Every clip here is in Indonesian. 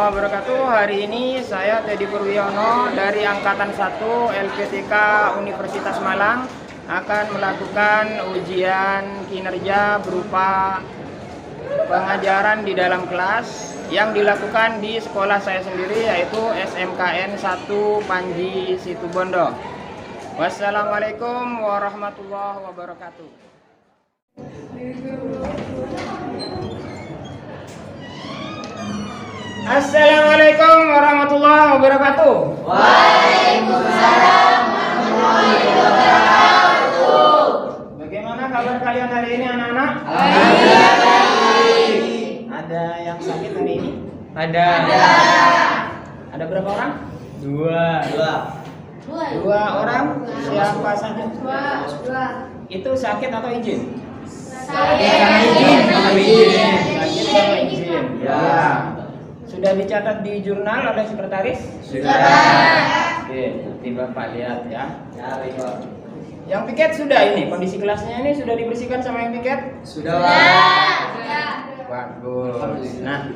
wabarakatuh. Hari ini saya Teddy Purwiono dari Angkatan 1 LPTK Universitas Malang akan melakukan ujian kinerja berupa pengajaran di dalam kelas yang dilakukan di sekolah saya sendiri, yaitu SMKN 1 Panji Situbondo. Wassalamualaikum warahmatullahi wabarakatuh. Assalamualaikum warahmatullahi wabarakatuh. Waalaikumsalam warahmatullahi wabarakatuh. Bagaimana kabar kalian hari ini, anak-anak? Baik. Ada yang sakit hari ini? Ada. Ada berapa orang? Dua. Dua orang. Siapa saja? Dua. Itu sakit atau izin? Sakit sama izin. Sakit sama izin. Ya. Sudah dicatat di jurnal oleh sekretaris? Sudah. Oke, nanti Bapak lihat ya. Ya, baik, Pak. Yang piket sudah ini, kondisi kelasnya ini sudah dibersihkan sama yang piket? Sudah, Pak. Bagus. Nah,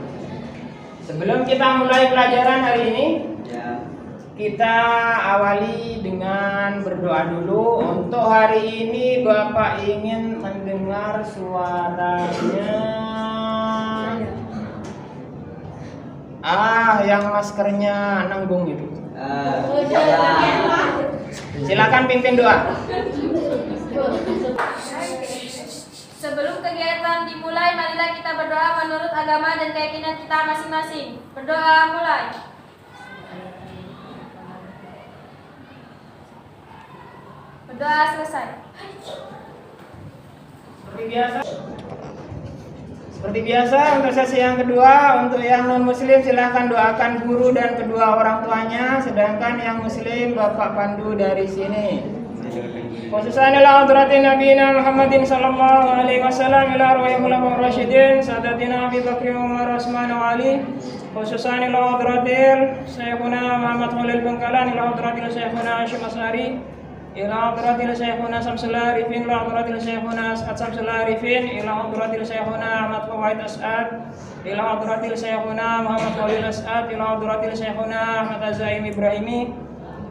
sebelum kita mulai pelajaran hari ini, Ya. kita awali dengan berdoa dulu. Untuk hari ini Bapak ingin mendengar suaranya. Yang maskernya nanggung itu. Silakan pimpin doa. Sebelum kegiatan dimulai, marilah kita berdoa menurut agama dan keyakinan kita masing-masing. Berdoa mulai. Berdoa selesai. Seperti biasa untuk sesi yang kedua, untuk yang non muslim silahkan doakan guru dan kedua orang tuanya, sedangkan yang muslim Bapak pandu dari sini. Khususan ila hadratin nabiyina Muhammadin sallallahu alaihi wasallam, ila arwahil khulafaur rasyidin sadatina Abi Bakr Umar Utsman wa Ali. Khususan ila hadratil Syekhuna Muhammad Khalil Bangkalan, ila hadratil Syekhuna Syekh Masari, ila hadratil Syekhuna Samsul Arifin, ila hadratil Syekhuna As'ad Samsul Arifin, ila hadratil Syekhuna Ahmad Fawaid As'ad, ila hadratil Syekhuna Muhammad Khalil As'ad, ila hadratil Syekhuna Ahmad Azaim Ibrahimi.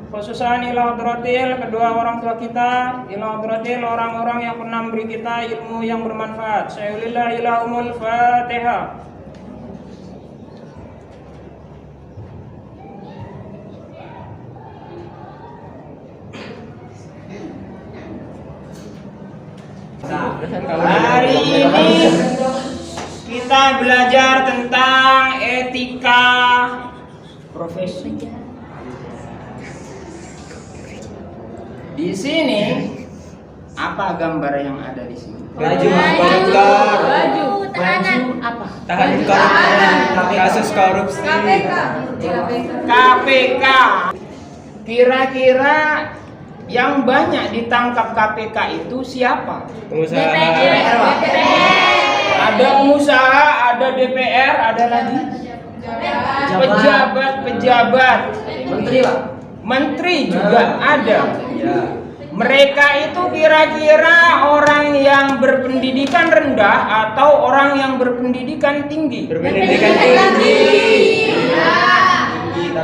Khususan ila hadratil kedua orang tua kita, ila hadratil orang-orang yang pernah memberi kita ilmu yang bermanfaat. Sayyidillah ilahumul Fatihah. Hari ini kita belajar tentang etika profesi. Di sini apa gambar yang ada di sini? Baju. Apa? Tahanan kasus korupsi. KPK. Kira-kira yang banyak ditangkap KPK itu siapa? Pengusaha. Ada pengusaha, ada DPR, ada lagi pejabat. Menteri, Pak. Menteri juga ada. Ya. Mereka itu kira-kira orang yang berpendidikan rendah atau orang yang berpendidikan tinggi? Berpendidikan tinggi.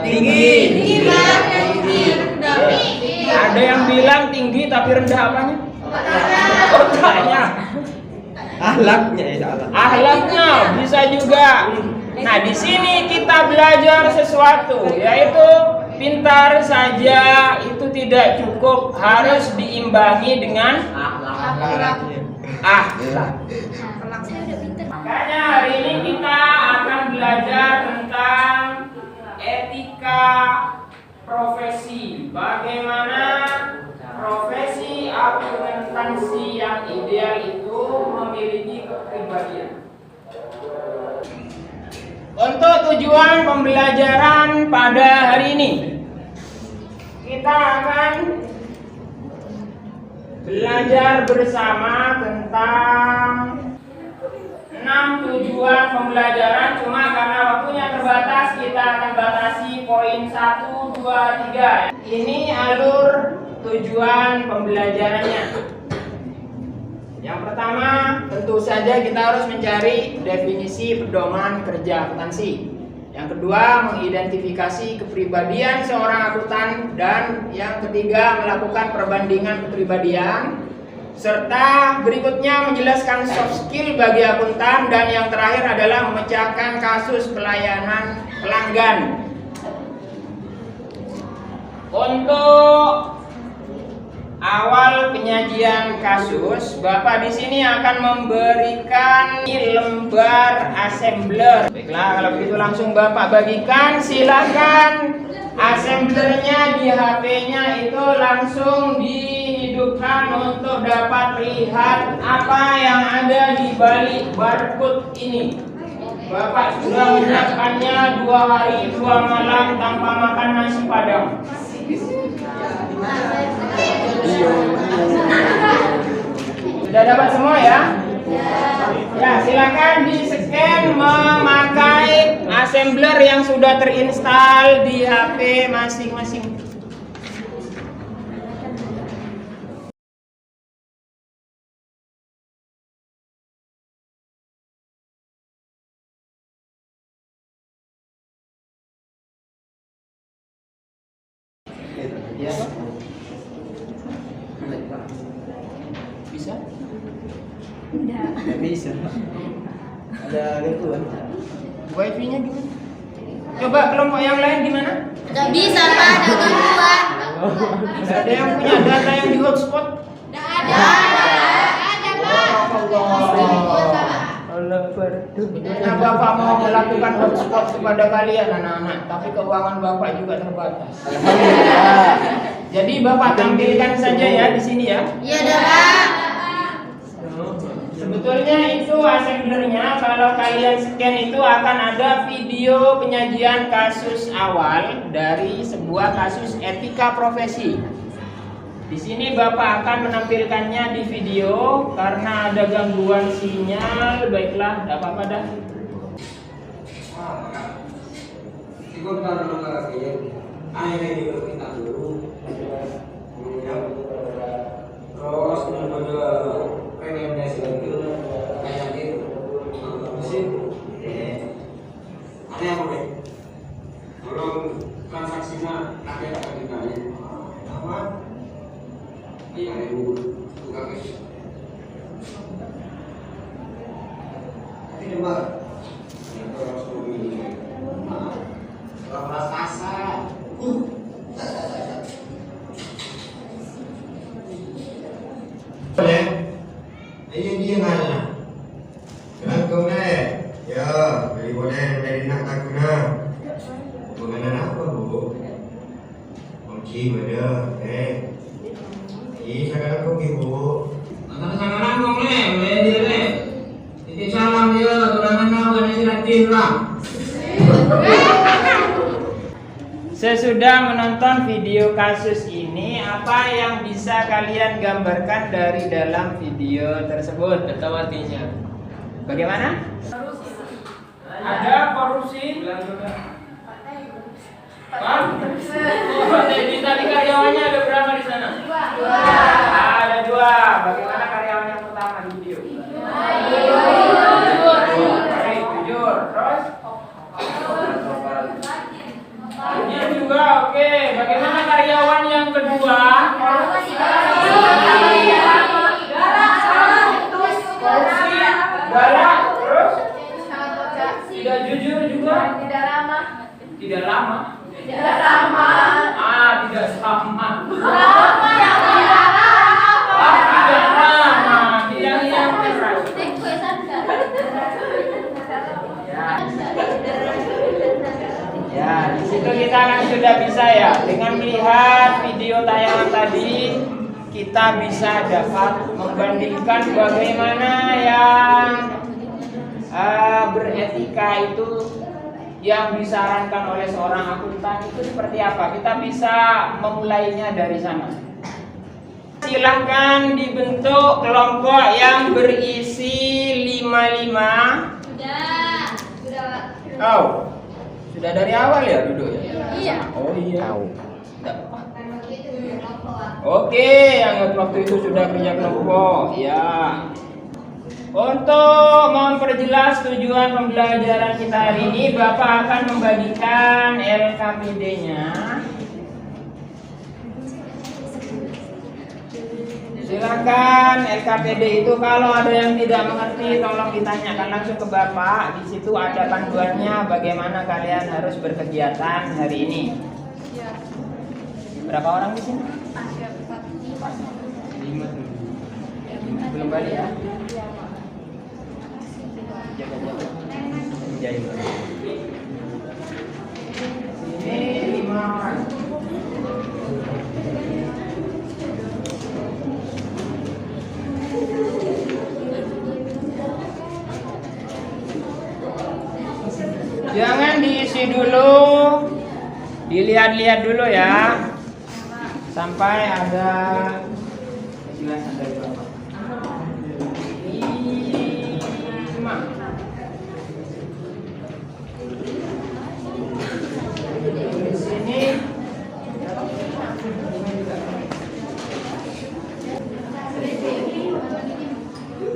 Tinggi. Ada yang bilang tinggi tapi rendah apanya? Otaknya. Ahlaknya ya, salah. Akhlaknya bisa juga. Nah, di sini kita belajar sesuatu, yaitu pintar saja itu tidak cukup, harus diimbangi dengan akhlak. Makanya hari ini kita akan belajar tentang etika profesi. Bagaimana profesi akuntansi yang ideal itu memiliki kepribadian. Untuk tujuan pembelajaran pada hari ini, kita akan belajar bersama tentang 6 tujuan pembelajaran. Cuma karena waktunya terbatas, kita akan batasi poin 1, 2, 3. Ini alur tujuan pembelajarannya. Yang pertama, tentu saja kita harus mencari definisi pedoman kerja akuntansi. Yang kedua, mengidentifikasi kepribadian seorang akuntan. Dan yang ketiga, melakukan perbandingan kepribadian. Serta berikutnya menjelaskan soft skill bagi akuntan. Dan yang terakhir adalah memecahkan kasus pelayanan pelanggan. Untuk awal penyajian kasus, Bapak di sini akan memberikan lembar assembler. Baiklah, kalau begitu langsung Bapak bagikan. Silakan assemblernya di HP-nya itu langsung dihidupkan untuk dapat lihat apa yang ada di balik barcode ini. Bapak sudah menyiapkannya 2 hari 2 malam tanpa makan nasi padang. Sudah dapat semua ya? Ya, silakan di-scan memakai assembler yang sudah terinstall di HP masing-masing. Ya. Bisa? Nggak bisa. Ada gangguan. Wifi-nya gimana? Coba kelompok yang lain gimana? Nggak bisa, Pak, ada gangguan. Nggak ada yang punya data yang di hotspot? Nggak ada. Ada, Pak. Nah, Bapak mau melakukan hotspot kepada kalian anak-anak, tapi keuangan Bapak juga terbatas. Jadi Bapak tampilkan saja ya di sini ya. Iya, Pak. Sebetulnya itu assemblernya, kalau kalian scan itu akan ada video penyajian kasus awal dari sebuah kasus etika profesi. Di sini Bapak akan menampilkannya di video. Karena ada gangguan sinyal, baiklah, tidak apa-apa dah. Terus pengennya lagi kayak gitu sih ada apa deh kalau transaksinya ada yang ditanya apa iya ibu bukan gitu tapi coba terus begini kelas kasar Ini dia nanya. Kau naik, ya, beli boleh dari nak tak guna. Mengenai apa bu? Kunci ada, Ini sekarang kau ibu. Sangaran kong le, boleh dia le. Titip salam dia, tulangan apa nih silatin lah. Sesudah menonton video kasus ini, apa yang bisa kalian gambarkan dari dalam video tersebut? Atau artinya? Bagaimana? Ada korupsi. Bang? Di tadi karyawannya ada berapa di sana? 2. Ada 2. Bagaimana karyawan yang pertama di video? Baik, jujur. Terus? Jujur juga, oke. Bagaimana karyawan yang kedua? Korupsi, galak, terus? Tidak jujur juga? Tidak lama. Tidak sama. Tidak sama. Tidak lama. Tidak yang keras. Ya, di situ kita kan sudah bisa ya. Dengan melihat video tayangan tadi, kita bisa dapat membandingkan bagaimana yang beretika itu yang disarankan oleh seorang akuntan itu seperti apa. Kita bisa memulainya dari sana. Silahkan dibentuk kelompok yang berisi 55. Sudah. Oh, sudah dari awal ya duduk ya? Iya. Oh iya. Tidak apa. Oke, yang waktu itu sudah kerja kelompok, ya. Untuk memperjelas tujuan pembelajaran kita hari ini, Bapak akan membagikan LKPD-nya. Silakan, LKPD itu kalau ada yang tidak mengerti tolong ditanyakan langsung ke Bapak. Di situ ada panduannya bagaimana kalian harus berkegiatan hari ini. Berapa orang di sini? 5. Belum balik ya? Jaga-jaga. Ini 5 orang. Jangan diisi dulu, dilihat-lihat dulu ya, sampai ada kejelasan dari Bapak. 5.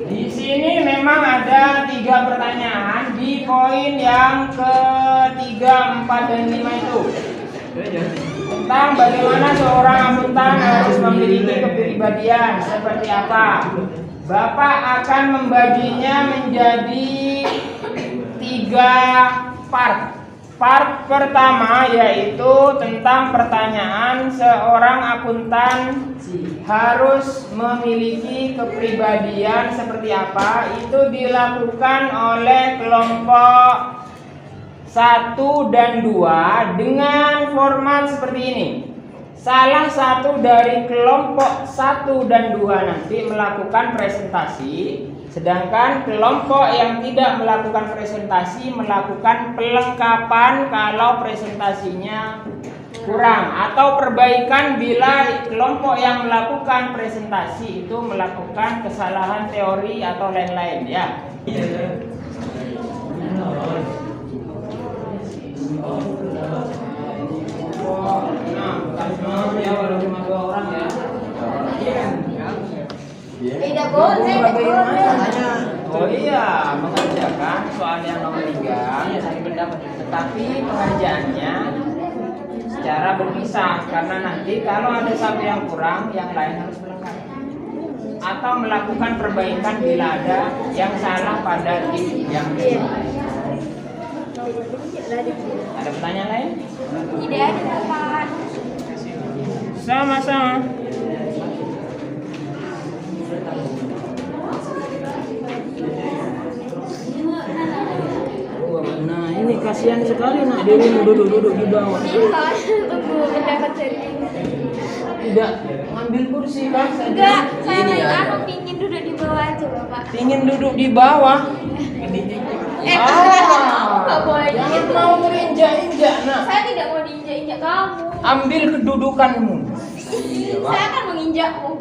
Di sini memang ada 3 pertanyaan di poin yang ke-3, 4, dan 5 itu tentang bagaimana seorang akuntan harus memiliki kepribadian seperti apa. Bapak akan membaginya menjadi 3 part. Part pertama yaitu tentang pertanyaan seorang akuntan harus memiliki kepribadian seperti apa. Itu dilakukan oleh kelompok 1 dan 2 dengan format seperti ini. Salah satu dari kelompok 1 dan 2 nanti melakukan presentasi, sedangkan kelompok yang tidak melakukan presentasi melakukan pelengkapan kalau presentasinya kurang, atau perbaikan bila kelompok yang melakukan presentasi itu melakukan kesalahan teori atau lain-lain ya. Ya, walau cuma 2 orang ya. Tidak boleh. Oh iya, mengerjakan soal yang nomor 3, tetapi pengerjaannya secara berpisah, karena nanti kalau ada satu yang kurang, yang lain harus melengkapi atau melakukan perbaikan bila ada yang salah pada tim yang lain. Ada pertanyaan lain? Tidak ada, Pak. Sama-sama. Nah, ini kasihan sekali nak dirimu duduk di bawah. Tunggu pendapat saya. Tidak ambil kursi kan? Enggak, saya pingin duduk di bawah aja, Bapak. Pingin duduk di bawah. Enggak boleh. Jangan mau menginjak-injak nak. Saya tidak mau diinjak-injak kamu. Ambil kedudukanmu. Saya akan menginjakmu.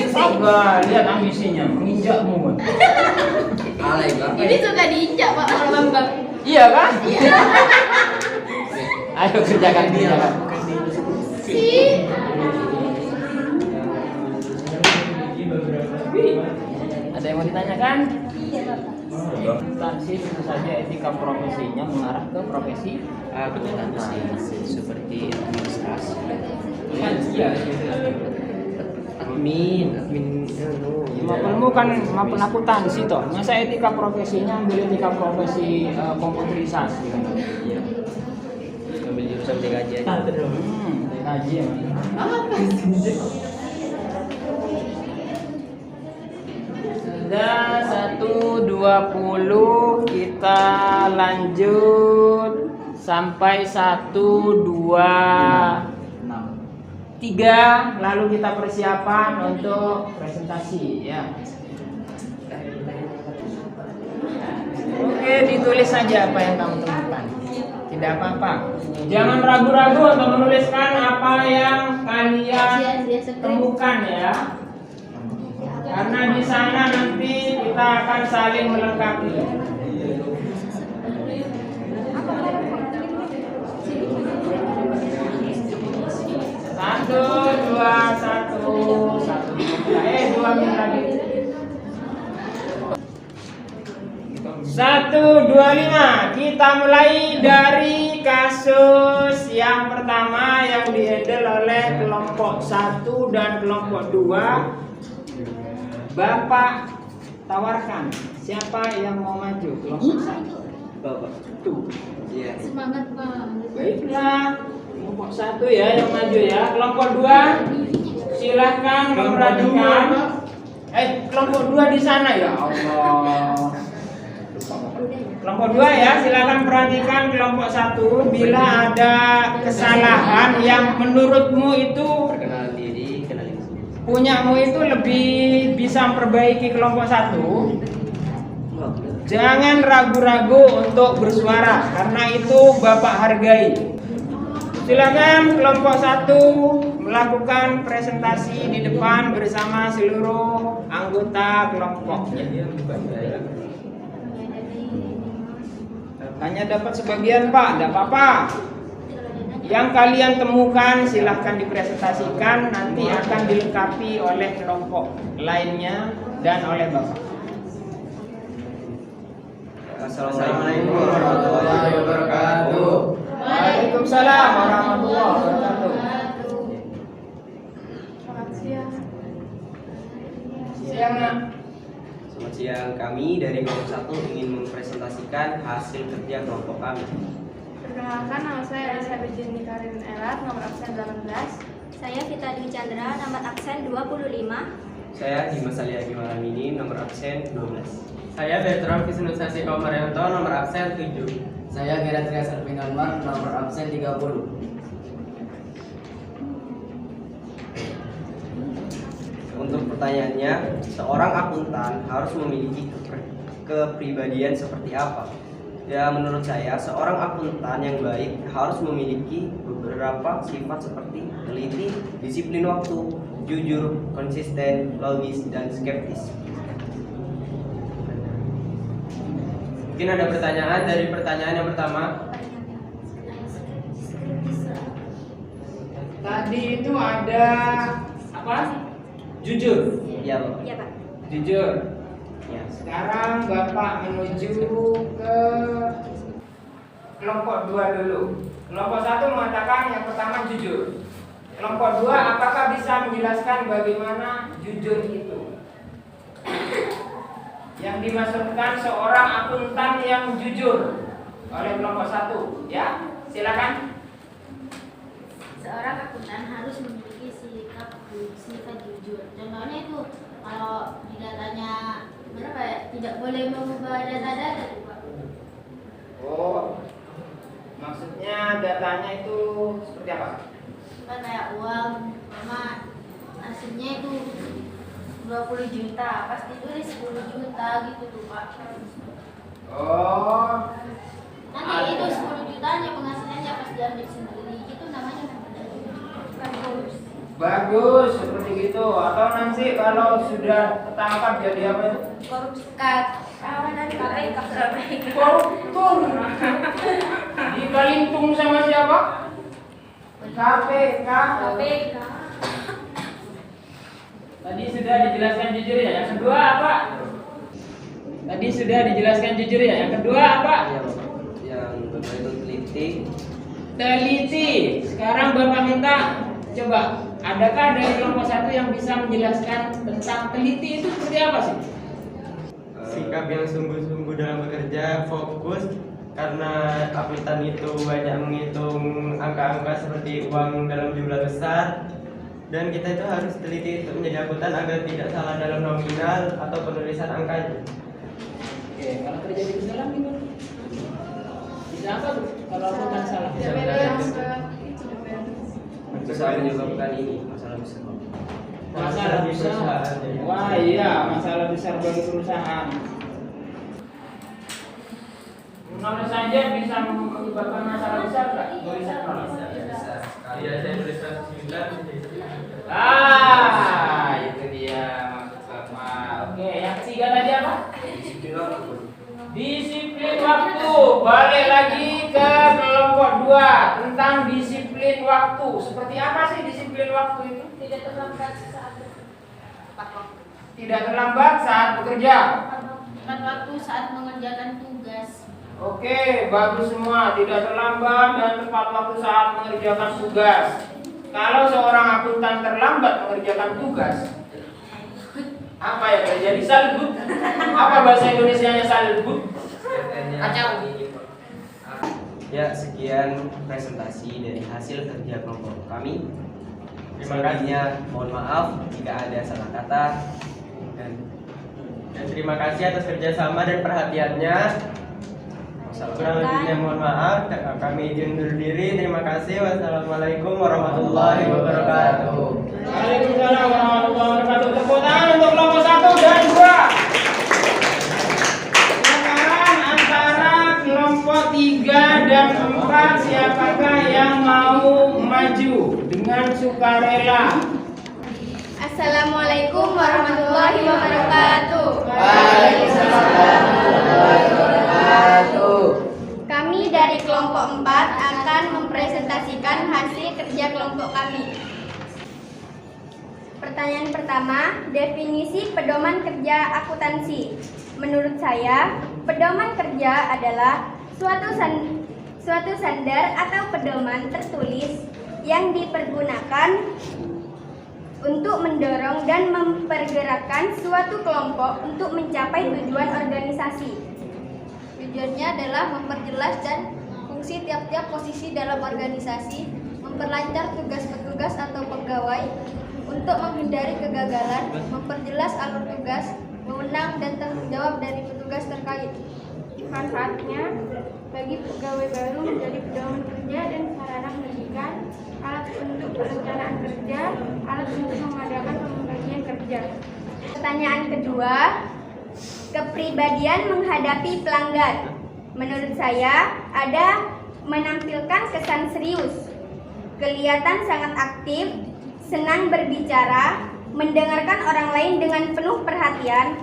Sabar, lihat ambisinya, menginjakmu. Ini suka diinjak, Pak Bambang. Iya kan? Iya. Ayo kerjakan dia. Ada yang mau ditanyakan? Iya, Bapak. Instansi tentu saja etika profesinya mengarah ke profesi akuntansi seperti administrasi, iya. admin Mapelmu kan mapel akuntansi toh. Masa etika profesinya ambil etika profesi komputerisasi kan? Iya. Ambil jurusan DKJ aja. DKJ ya. Sudah 1:20, kita lanjut sampai 1, 2, 3, lalu kita persiapan untuk presentasi ya. Oke, ditulis saja apa yang kamu temukan. Tidak apa-apa. Jangan ragu-ragu untuk menuliskan apa yang kalian temukan ya. Karena di sana nanti kita akan saling melengkapi. 1, 2, 1, 2 menit lagi. 125. Kita mulai dari kasus yang pertama yang dihandle oleh kelompok 1 dan kelompok 2. Bapak tawarkan siapa yang mau maju kelompok 1. Bapak. Tuh. Iya. Semangat Pak. Baiklah, kelompok 1 ya yang maju ya. Kelompok 2 silahkan memperhatikan. Kelompok 2 di sana ya Allah. Kelompok 2 ya, silakan perhatikan kelompok 1. Bila ada kesalahan yang menurutmu itu Perkenalan diri, kenalin. punyamu itu lebih bisa memperbaiki kelompok 1, jangan ragu-ragu untuk bersuara karena itu Bapak hargai. Silakan kelompok 1 melakukan presentasi di depan bersama seluruh anggota kelompoknya. Hanya dapat sebagian Pak, tidak apa-apa. Yang kalian temukan silahkan dipresentasikan, nanti akan dilengkapi oleh kelompok lainnya dan oleh Bapak. Assalamualaikum warahmatullahi wabarakatuh. Waalaikumsalam warahmatullahi wabarakatuh. Siang nak. Selamat siang, kami dari kelompok 1 ingin mempresentasikan hasil kerja kelompok kami. Perkenalkan, nama saya Elisa Birjini Karin Elat, nomor absen 18. Saya Vita Dwi Chandra, nomor absen 25. Saya Dimas Ali Agimaramini, nomor absen 12. Saya Bertrand Visnusasi Komaryanto, nomor absen 7. Saya Geratria Sarpinanmar, nomor absen 30. Untuk pertanyaannya, seorang akuntan harus memiliki kepribadian seperti apa? Ya, menurut saya, seorang akuntan yang baik harus memiliki beberapa sifat seperti teliti, disiplin waktu, jujur, konsisten, logis, dan skeptis. Mungkin ada pertanyaan dari pertanyaan yang pertama. Tadi itu ada apa? Jujur. Iya, Pak. Iya Pak. Jujur. Ya. Sekarang Bapak menuju ke kelompok 2 dulu. Kelompok 1 mengatakan yang pertama jujur. Kelompok 2 apakah bisa menjelaskan bagaimana jujur itu? Yang dimaksudkan seorang akuntan yang jujur oleh kelompok 1, ya? Silakan. Seorang akuntan harus memiliki sifat jujur. Contohnya itu kalau di datanya berapa ya, tidak boleh mengubah data-data tuh Pak. Oh, maksudnya datanya itu seperti apa? Kan kayak uang, sama aslinya itu 20 juta, pas ditulis 10 juta gitu tuh Pak. Oh, Nanti itu 10 jutanya penghasilannya pas diambil sendiri, itu namanya bagus. bagus seperti gitu. Atau nanti kalau sudah ketangkap jadi apa itu? Korupsi kawanan KPK. Koruptor. Dikalintung sama siapa? KPK. KPK. Tadi sudah dijelaskan jujur ya. Yang kedua apa? Tadi sudah dijelaskan jujur ya. Yang kedua apa? Iya, Bapak. Yang kedua itu teliti. Teliti. Sekarang Bapak minta coba, adakah dari kelompok 1 yang bisa menjelaskan tentang teliti itu seperti apa sih? Sikap yang sungguh-sungguh dalam bekerja, fokus, karena akuntan itu banyak menghitung angka-angka seperti uang dalam jumlah besar, dan kita itu harus teliti untuk menjadi akuntan agar tidak salah dalam nominal atau penulisan angkanya. Oke, kalau terjadi kesalahan gimana? Bisa apa tuh kalau akuntan salah? Bisa menyebabkan ini masalah besar. Masalah di besar. perusahaan, ya. Wah iya, masalah besar bagi perusahaan. Nol saja bisa menyebabkan masalah besar nggak? Tulisan nol. Iya, saya tuliskan 9. Itu dia maksud Bapak. Oke, yang ketiga tadi apa? Disiplin waktu. Disiplin waktu. Balik lagi ke kelompok 2 tentang disiplin waktu. Seperti apa sih disiplin waktu itu? Tidak terlambat saat tepat waktu. Tidak terlambat saat bekerja. tepat waktu saat mengerjakan tugas. Oke, bagus semua. Tidak terlambat dan tepat waktu saat mengerjakan tugas. Kalau seorang akuntan terlambat mengerjakan tugas, apa ya terjadi? Salbut. Apa bahasa Indonesianya salbut? Kacau. Ya, sekian presentasi dari hasil kerja kelompok kami. Terima kasih. Mohon maaf jika ada salah kata. Dan terima kasih atas kerjasama dan perhatiannya. Kurang lebihnya mohon maaf. Kami izin undur diri. Terima kasih. Wassalamualaikum warahmatullahi wabarakatuh. Waalaikumsalam warahmatullahi wabarakatuh. Tepuk tangan untuk kelompok 1 dan 2. Sekarang antara kelompok 3 dan 4 siapakah yang mau maju dengan sukarela? Assalamualaikum warahmatullahi wabarakatuh. Waalaikumsalam warahmatullahi wabarakatuh. Kami dari kelompok 4 akan mempresentasikan hasil kerja kelompok kami. Pertanyaan pertama, definisi pedoman kerja akuntansi. Menurut saya, pedoman kerja adalah suatu sandar atau pedoman tertulis yang dipergunakan untuk mendorong dan mempergerakkan suatu kelompok untuk mencapai tujuan organisasi. Tujuannya adalah memperjelas dan fungsi tiap-tiap posisi dalam organisasi, memperlancar tugas petugas atau pegawai untuk menghindari kegagalan, memperjelas alur tugas, wewenang dan tanggung jawab dari petugas terkait. Manfaatnya bagi pegawai baru menjadi pedoman kerja dan sarana pendidikan, alat untuk perencanaan kerja, alat untuk mengadakan pembagian kerja. Pertanyaan kedua, kepribadian menghadapi pelanggan. Menurut saya, ada menampilkan kesan serius, kelihatan sangat aktif, senang berbicara, mendengarkan orang lain dengan penuh perhatian,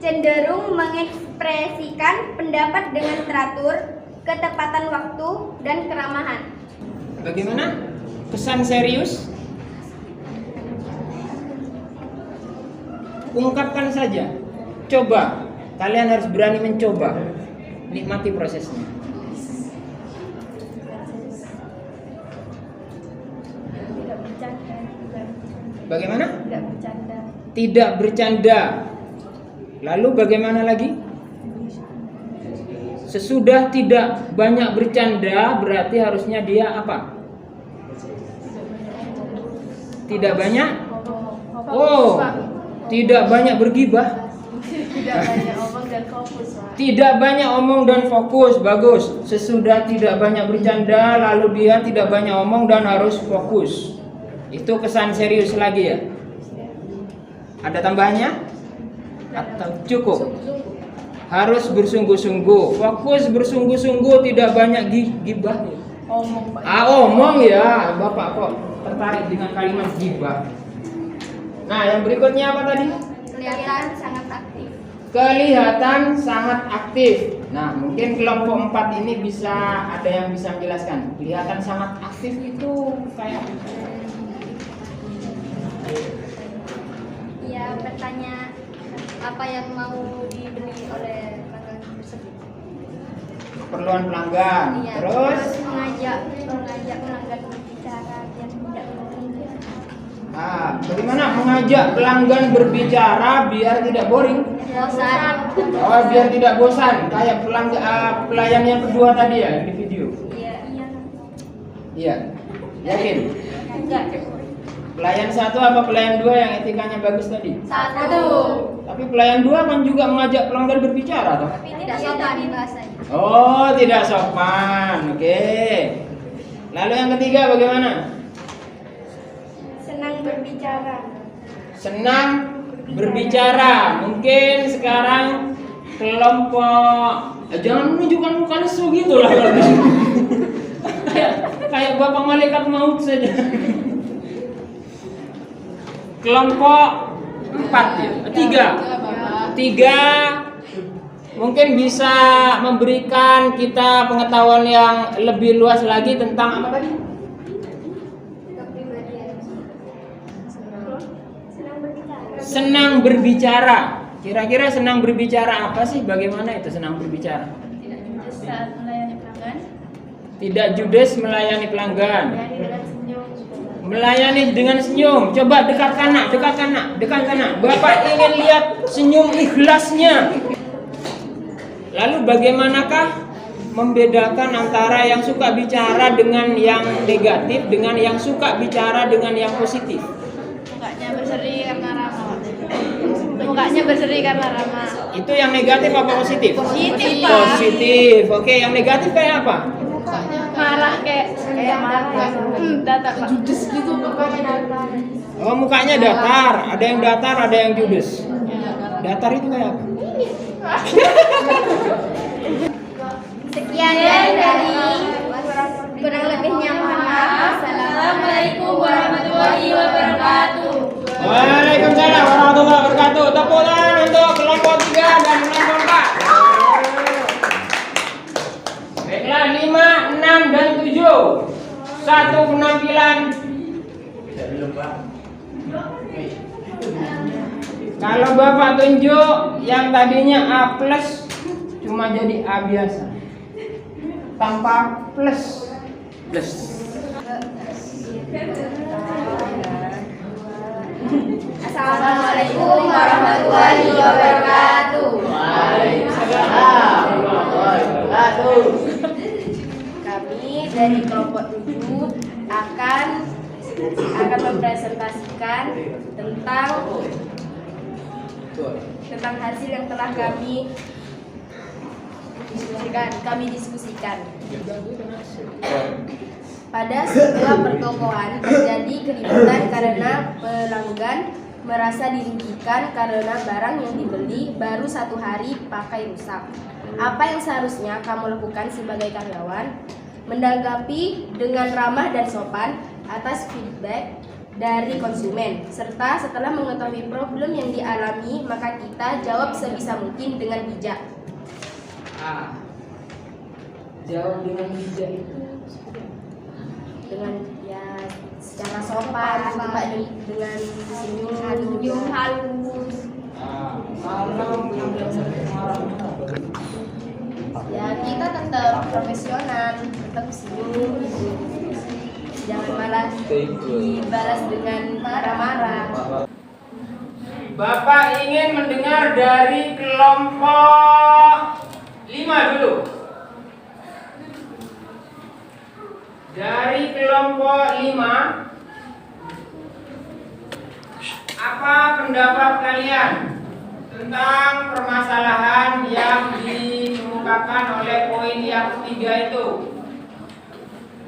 cenderung mengekspresikan pendapat dengan teratur, ketepatan waktu, dan keramahan. Bagaimana? Kesan serius? Ungkapkan saja. Coba. Kalian harus berani mencoba. Nikmati prosesnya. Bagaimana? Tidak bercanda. Tidak bercanda. Lalu bagaimana lagi? Sesudah tidak banyak bercanda, berarti harusnya dia apa? Tidak banyak? Oh, tidak banyak bergibah. Tidak banyak omong dan fokus, Pak. Tidak banyak omong dan fokus. Bagus. Sesudah tidak banyak bercanda, lalu dia tidak banyak omong dan harus fokus. Itu kesan serius lagi ya? Ada tambahannya? Atau cukup? Harus bersungguh-sungguh. Fokus bersungguh-sungguh, tidak banyak gibah. Omong, Pak. Omong ya. Bapak kok tertarik dengan kalimat gibah. Nah, yang berikutnya apa tadi? Kelihatan sangat aktif. Kelihatan sangat aktif. Nah, mungkin kelompok 4 ini bisa ada yang bisa menjelaskan. Kelihatan sangat aktif itu kayak Ya, bertanya apa yang mau dibeli oleh pelanggan tersebut. keperluan pelanggan. Iya, Terus mengajak pelanggan berbicara yang tidak boring. bagaimana mengajak pelanggan berbicara biar tidak boring? Bosan. Oh, biar tidak bosan. Kayak pelayan yang kedua tadi ya di video. Iya. Iya. Yakin? Enggak. Pelayan 1 apa pelayan 2 yang etikanya bagus tadi? 1. Tapi pelayan 2 kan juga mengajak pelanggan berbicara toh? Tapi tidak sopan bahasanya. Oh, tidak sopan. Oke. Lalu yang ketiga bagaimana? Senang berbicara. Senang berbicara. Mungkin sekarang kelompok jangan menunjukkan muka lesu gitu lah. kayak bapak malaikat maut saja. Kelompok 4 ya? 3 mungkin bisa memberikan kita pengetahuan yang lebih luas lagi tentang apa tadi? Kepribadian. Senang berbicara. Senang berbicara. Kira-kira senang berbicara apa sih? Bagaimana itu senang berbicara? Tidak judes saat melayani pelanggan. Tidak judes melayani pelanggan. Melayani dengan senyum. Melayani dengan senyum. Coba dekatkan nak. Bapak ingin lihat senyum ikhlasnya. Lalu bagaimanakah membedakan antara yang suka bicara dengan yang negatif dengan yang suka bicara dengan yang positif? Mukanya berseri karena ramah. Mukanya berseri karena ramah. Itu yang negatif apa positif? Positif, Pak. Positif. Oke, yang negatif kayak apa? Marah kayak marah. Datar Pak. Judes gitu mukanya datar. Oh, mukanya datar. Ada yang datar, ada yang judes. Datar itu kayak apa? Sekian dari kurang lebihnya mohon maaf. Assalamualaikum warahmatullahi wabarakatuh. Waalaikumsalam warahmatullahi wabarakatuh. Tepuk tangan untuk kelompok 3 dan kelompok 4. Baiklah, 5, 6 dan 7. Satu penampilan. Kalau Bapak tunjuk yang tadinya A+ cuma jadi A biasa. Tanpa plus. Assalamualaikum warahmatullahi wabarakatuh. Waalaikumsalam warahmatullahi wabarakatuh. Kami dari kelompok 7 akan mempresentasikan tentang hasil yang telah kami diskusikan. Pada sebuah pertokoan terjadi keributan karena pelanggan merasa dirugikan karena barang yang dibeli baru 1 hari pakai rusak. Apa yang seharusnya kamu lakukan sebagai karyawan? Menanggapi dengan ramah dan sopan atas feedback dari konsumen, serta setelah mengetahui problem yang dialami, maka kita jawab sebisa mungkin dengan bijak. Jawab dengan bijak itu Dengan secara sopan, dengan senyum halus. Ya, kita tetap profesional, tetap senyum, jangan malah dibalas dengan marah-marah. Bapak ingin mendengar dari kelompok 5 dulu. Dari kelompok 5, apa pendapat kalian tentang permasalahan yang dikemukakan oleh poin yang 3 itu?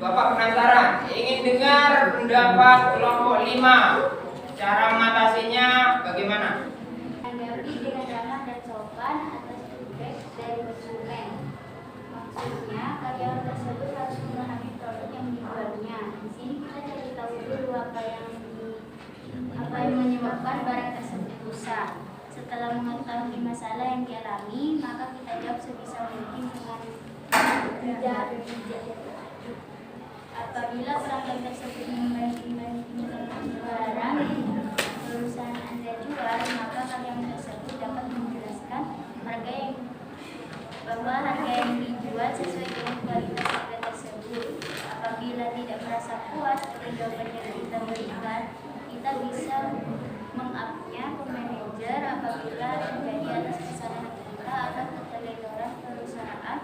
Bapak penasaran, ingin dengar pendapat kelompok 5. Cara mengatasinya bagaimana? Tanggapi dengan ramah dan sopan atas feedback dari konsumen. Maksudnya, karyawan tersebut harus memahami produk yang dijualnya. Di sini kita cari tahu dulu apa yang menyebabkan barang tersebut rusak. Setelah mengetahui masalah yang dialami, maka kita jawab sebisa mungkin dengan bijak. Apabila pelanggan tersebut membanding-bandingkan barang perusahaan Anda jual, maka karyawan tersebut dapat menjelaskan bahwa harga yang dijual sesuai dengan kualitas harga tersebut. Apabila tidak merasa puas dengan jawaban yang kita berikan, kita bisa mengupnya ke manajer. Apabila terjadi atas kesalahan kita atau keteledoran perusahaan,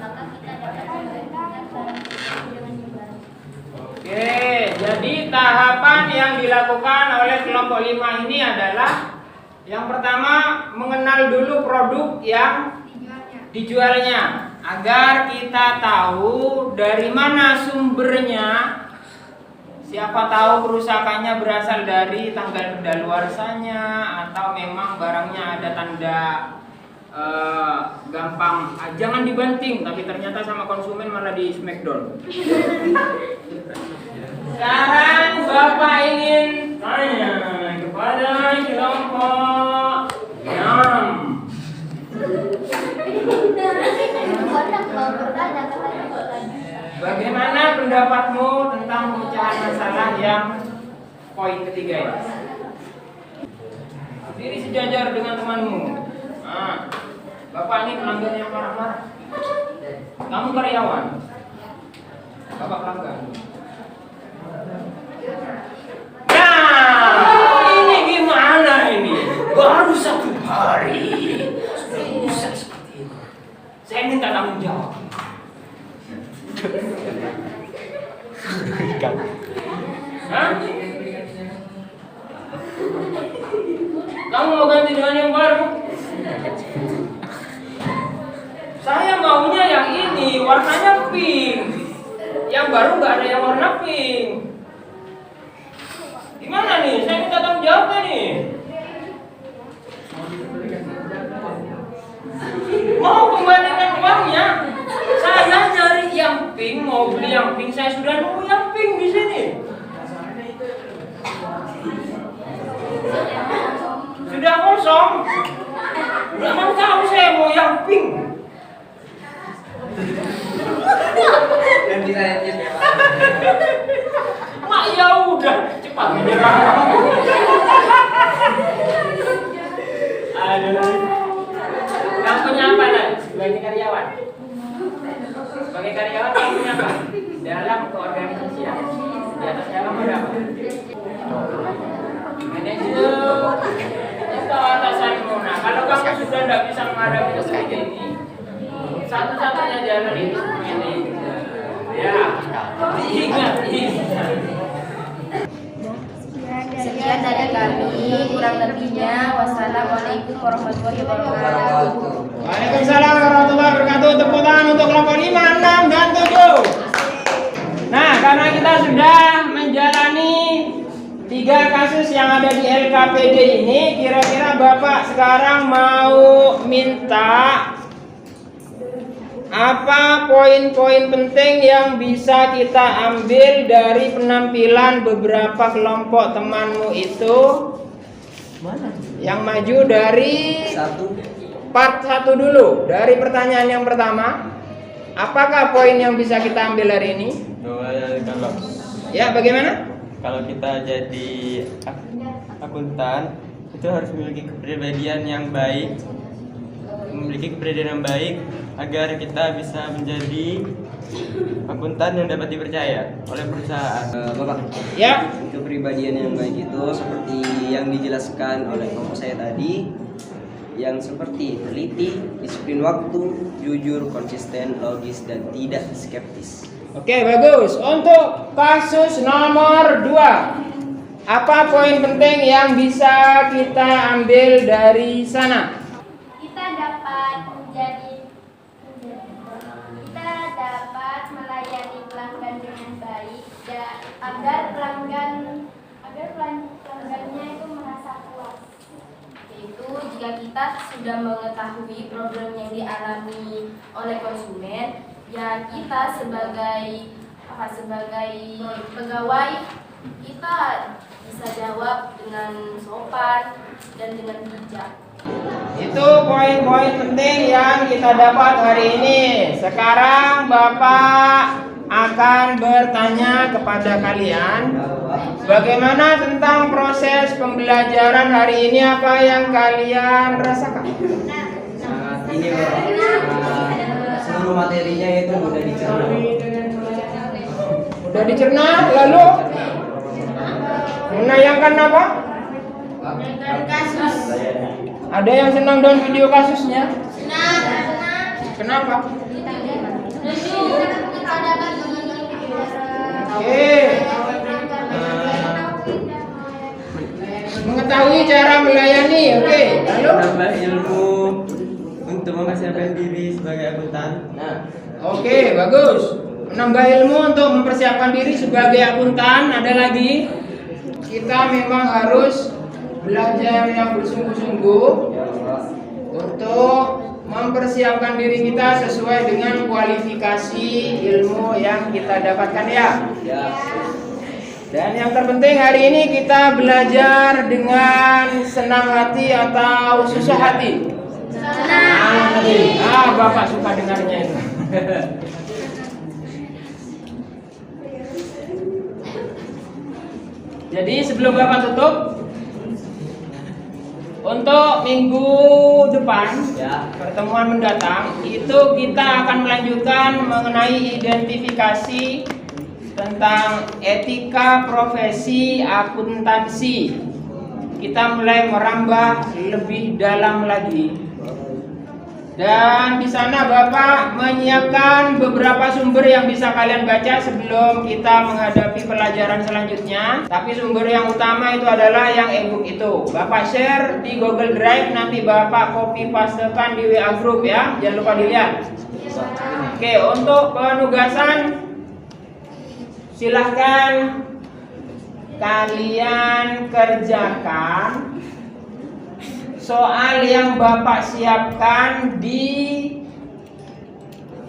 maka kita dapat menggantikan barang tersebut dengan yang baru. Oke, jadi tahapan yang dilakukan oleh kelompok 5 ini adalah yang pertama, mengenal dulu produk yang dijualnya agar kita tahu dari mana sumbernya. Siapa tahu kerusakannya berasal dari tanggal kedaluarsanya atau memang barangnya ada tanda gampang jangan dibanting, tapi ternyata sama konsumen malah di smackdown. Sekarang Bapak ingin tanya kepada kelompok 6. Bagaimana pendapatmu tentang pemecahan masalah yang poin ketiga ini? Diri sejajar dengan temanmu. Nah, Bapak ini pelanggan yang marah-marah. Kamu karyawan. Bapak pelanggan. Nah, ini gimana ini? Baru 1 hari sudah rusak seperti ini. Saya minta tanggung jawab. Hah? Kamu mau ganti dengan yang baru? Saya maunya yang ini, warnanya pink. Yang baru nggak ada yang warna pink. Gimana nih? Saya minta tanggung jawab nih. Mau kembalikan uangnya? Saya nyari yang pink, mau beli yang pink. Saya sudah nemu yang pink di sini. Sudah kosong. Memang tahu saya mau yang pink. Ganti saya ya Pak. Mak ya udah cepat menyerah. Aduh. Kamu punya apa lah sebagai karyawan? Sebagai karyawan kamu punya apa? Dalam keorganisasian. Di atasnya kamu ada apa? Manajer. Itu atasanmu. Nah, kalau kamu sudah tidak bisa menghadapi seperti ini, satu-satunya jalan itu manajer. Ya, ingat. Sekian dari kami, kurang lebihnya wassalamualaikum warahmatullahi wabarakatuh. Waalaikumsalam warahmatullahi wabarakatuh. Tepuk tangan untuk kelompok 5, 6, dan 7. Nah, karena kita sudah menjalani 3 kasus yang ada di LKPD ini, kira-kira Bapak sekarang mau minta apa poin-poin penting yang bisa kita ambil dari penampilan beberapa kelompok temanmu itu yang maju dari part 1 dulu. Dari pertanyaan yang pertama, apakah poin yang bisa kita ambil hari ini? Ya, bagaimana? Kalau kita jadi akuntan itu harus memiliki kepribadian yang baik, agar kita bisa menjadi akuntan yang dapat dipercaya oleh perusahaan. Bapak, ya, kepribadian yang baik itu seperti yang dijelaskan oleh kelompok saya tadi, yang seperti teliti, disiplin waktu, jujur, konsisten, logis, dan tidak skeptis. Oke, bagus. Untuk kasus nomor 2, apa poin penting yang bisa kita ambil dari sana? Kita dapat melayani pelanggan dengan baik agar pelanggannya itu merasa puas. Yaitu jika kita sudah mengetahui problem yang dialami oleh konsumen, ya kita sebagai pegawai kita bisa jawab dengan sopan dan dengan bijak. Itu poin-poin penting yang kita dapat hari ini. Sekarang Bapak akan bertanya kepada kalian, bagaimana tentang proses pembelajaran hari ini, apa yang kalian rasakan? Ini seluruh materinya itu mudah dicerna. Udah dicerna, lalu menayangkan apa? Kasus. Ada yang senang dengan video kasusnya? Senang. Kenapa? Oke. Mengetahui cara melayani, oke. Lalu Menambah ilmu untuk mempersiapkan diri sebagai akuntan. Nah, oke, bagus. Menambah ilmu untuk mempersiapkan diri sebagai akuntan. Ada lagi, kita memang harus belajar yang bersungguh-sungguh untuk mempersiapkan diri kita sesuai dengan kualifikasi ilmu yang kita dapatkan ya. Dan yang terpenting hari ini kita belajar dengan senang hati atau susah hati? Senang hati. Bapak suka dengarnya itu. Jadi sebelum Bapak tutup, Untuk minggu depan, ya, pertemuan mendatang, itu kita akan melanjutkan mengenai identifikasi tentang etika profesi akuntansi. Kita mulai merambah lebih dalam lagi. Dan di sana Bapak menyiapkan beberapa sumber yang bisa kalian baca sebelum kita menghadapi pelajaran selanjutnya. Tapi sumber yang utama itu adalah yang e-book itu. Bapak share di Google Drive, nanti Bapak copy pastekan di WA group ya. Jangan lupa dilihat. Oke, untuk penugasan silahkan kalian kerjakan soal yang Bapak siapkan di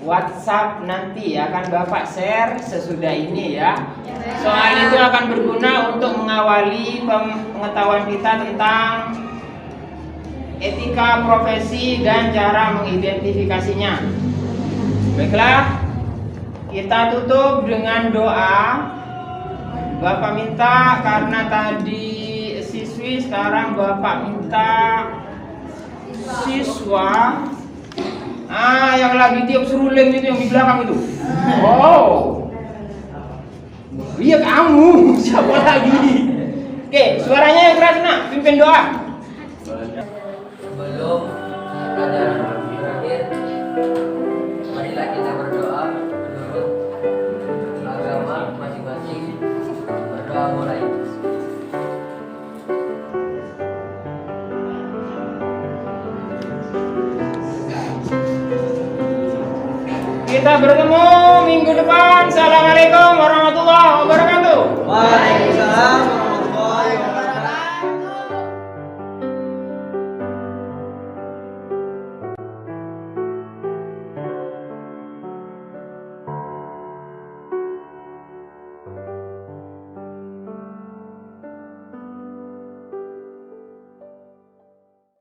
WhatsApp nanti akan Bapak share sesudah ini ya. Soal itu akan berguna untuk mengawali pengetahuan kita tentang etika profesi dan cara mengidentifikasinya. Baiklah, kita tutup dengan doa. Bapak minta karena tadi siswi, sekarang Bapak minta siswa yang lagi tiup seruling itu yang di belakang itu. Oh, iya kamu, siapa lagi? Oke, suaranya yang keras nak, pimpin doa. Sebelum pelajaran berakhir, marilah kita berdoa menurut agama masing-masing. Berdoa mulai. Kita bertemu minggu depan. Assalamualaikum warahmatullahi wabarakatuh. Waalaikumsalam